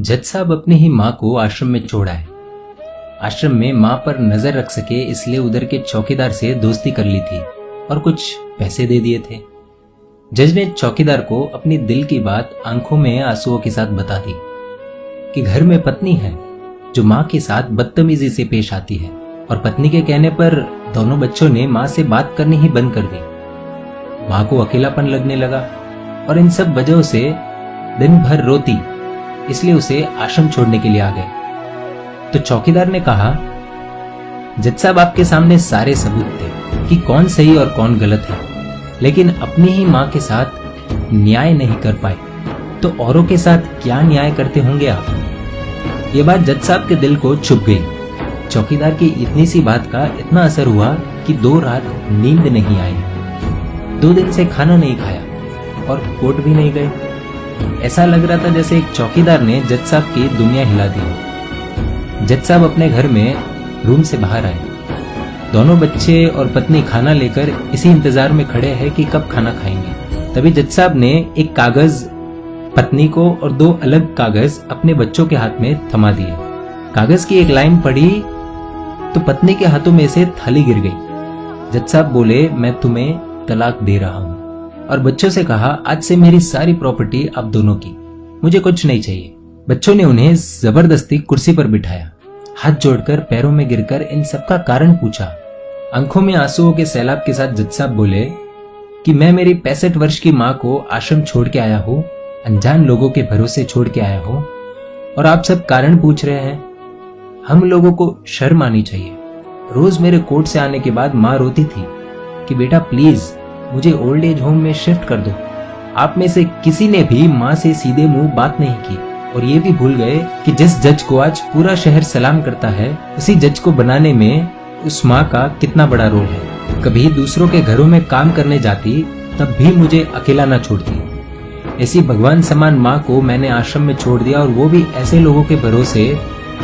जज साहब अपनी ही माँ को आश्रम में छोड़ आए। आश्रम में माँ पर नजर रख सके इसलिए उधर के चौकीदार से दोस्ती कर ली थी और कुछ पैसे दे दिए थे। जज ने चौकीदार को अपनी दिल की बात आंखों में आंसुओं के साथ बता दी कि घर में पत्नी है जो माँ के साथ बदतमीजी से पेश आती है और पत्नी के कहने पर दोनों बच्चों ने माँ से बात करनी ही बंद कर दी। माँ को अकेलापन लगने लगा और इन सब वजहों से दिन भर रोती, इसलिए उसे आश्रम छोड़ने के लिए आ गए। तो चौकीदार ने कहा, जज साहब आपके सामने सारे सबूत थे कि कौन सही और कौन गलत है, लेकिन अपनी ही माँ के साथ न्याय नहीं कर पाए तो औरों के साथ क्या न्याय करते होंगे आप। ये बात जज साहब के दिल को छुप गई। चौकीदार की इतनी सी बात का इतना असर हुआ कि 2 रात नींद नहीं आई, 2 दिन से खाना नहीं खाया और कोर्ट भी नहीं गए। ऐसा लग रहा था जैसे एक चौकीदार ने जज साहब की दुनिया हिला दी। जज साहब अपने घर में रूम से बाहर आए। दोनों बच्चे और पत्नी खाना लेकर इसी इंतजार में खड़े हैं कि कब खाना खाएंगे। तभी जज साहब ने एक कागज पत्नी को और 2 अलग कागज अपने बच्चों के हाथ में थमा दिए। कागज की एक लाइन पढ़ी तो पत्नी के हाथों में से थाली गिर गई। जज साहब बोले, मैं तुम्हें तलाक दे रहा हूं, और बच्चों से कहा, आज से मेरी सारी प्रॉपर्टी आप दोनों की, मुझे कुछ नहीं चाहिए। बच्चों ने उन्हें जबरदस्ती कुर्सी पर बिठाया, हाथ जोड़कर पैरों में गिरकर इन सबका कारण पूछा। आंखों में आंसुओं के सैलाब के साथ जज साहब बोले कि मैं मेरी 65 वर्ष की माँ को आश्रम छोड़ के आया हूँ, अनजान लोगों के भरोसे छोड़ के आया हूँ, और आप सब कारण पूछ रहे हैं। हम लोगों को शर्म आनी चाहिए। रोज मेरे कोर्ट से आने के बाद माँ रोती थी कि बेटा प्लीज मुझे ओल्ड एज होम में शिफ्ट कर दो। आप में से किसी ने भी माँ से सीधे मुंह बात नहीं की और ये भी भूल गए कि जिस जज को आज पूरा शहर सलाम करता है, उसी जज को बनाने में उस माँ का कितना बड़ा रोल है। कभी दूसरों के घरों में काम करने जाती तब भी मुझे अकेला ना छोड़ती। ऐसी भगवान समान माँ को मैंने आश्रम में छोड़ दिया, और वो भी ऐसे लोगों के भरोसे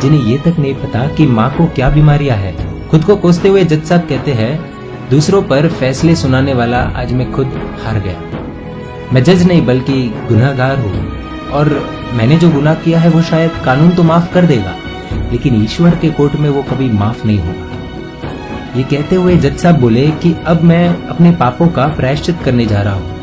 जिन्हें ये तक नहीं पता कि माँ को क्या बीमारियां है। खुद को कोसते हुए जज साहब कहते हैं, दूसरों पर फैसले सुनाने वाला आज मैं खुद हार गया। मैं जज नहीं बल्कि गुनहगार हूँ, और मैंने जो गुनाह किया है वो शायद कानून तो माफ कर देगा, लेकिन ईश्वर के कोर्ट में वो कभी माफ नहीं होगा। ये कहते हुए जज साहब बोले कि अब मैं अपने पापों का प्रायश्चित करने जा रहा हूँ।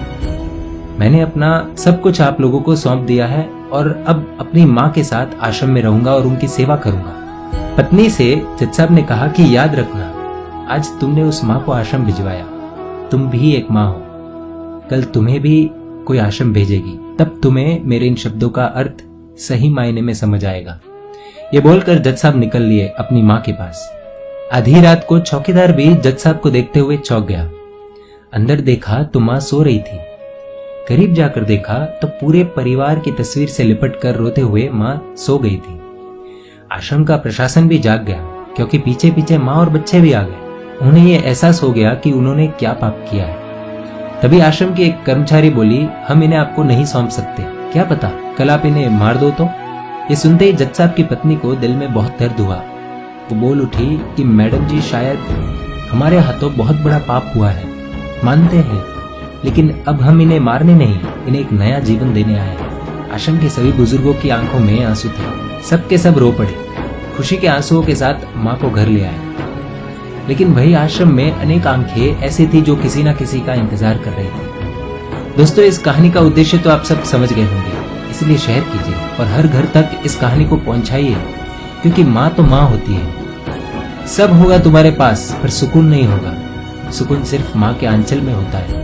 मैंने अपना सब कुछ आप लोगों को सौंप दिया है और अब अपनी माँ के साथ आश्रम में रहूंगा और उनकी सेवा करूंगा। पत्नी से जज साहब ने कहा कि याद रखना, आज तुमने उस माँ को आश्रम भिजवाया, तुम भी एक माँ हो, कल तुम्हें भी कोई आश्रम भेजेगी, तब तुम्हें मेरे इन शब्दों का अर्थ सही मायने में समझ आएगा। ये बोलकर जज साहब निकल लिए अपनी माँ के पास। आधी रात को चौकीदार भी जज साहब को देखते हुए चौंक गया। अंदर देखा तो माँ सो रही थी। करीब जाकर देखा तो पूरे परिवार की तस्वीर से लिपट कर रोते हुए माँ सो गई थी। आश्रम का प्रशासन भी जाग गया, क्योंकि पीछे पीछे माँ और बच्चे भी आ गए। उन्हें ये एहसास हो गया कि उन्होंने क्या पाप किया है। तभी आश्रम की एक कर्मचारी बोली, हम इन्हें आपको नहीं सौंप सकते, क्या पता कल आप इन्हें मार दो तो। ये सुनते ही जज साहब की पत्नी को दिल में बहुत दर्द हुआ। वो बोल उठी कि मैडम जी, शायद हमारे हाथों बहुत बड़ा पाप हुआ है, मानते हैं, लेकिन अब हम इन्हें मारने नहीं, इन्हें एक नया जीवन देने आए हैं। आश्रम के सभी बुजुर्गों की आंखों में आंसू थे, सबके सब रो पड़े। खुशी के आंसुओं के साथ माँ को घर ले आए। लेकिन वही आश्रम में अनेक आंखें ऐसी थी जो किसी ना किसी का इंतजार कर रही थी। दोस्तों, इस कहानी का उद्देश्य तो आप सब समझ गए होंगे, इसलिए शेयर कीजिए और हर घर तक इस कहानी को पहुंचाइए, क्योंकि माँ तो माँ होती है। सब होगा तुम्हारे पास पर सुकून नहीं होगा। सुकून सिर्फ माँ के आंचल में होता है।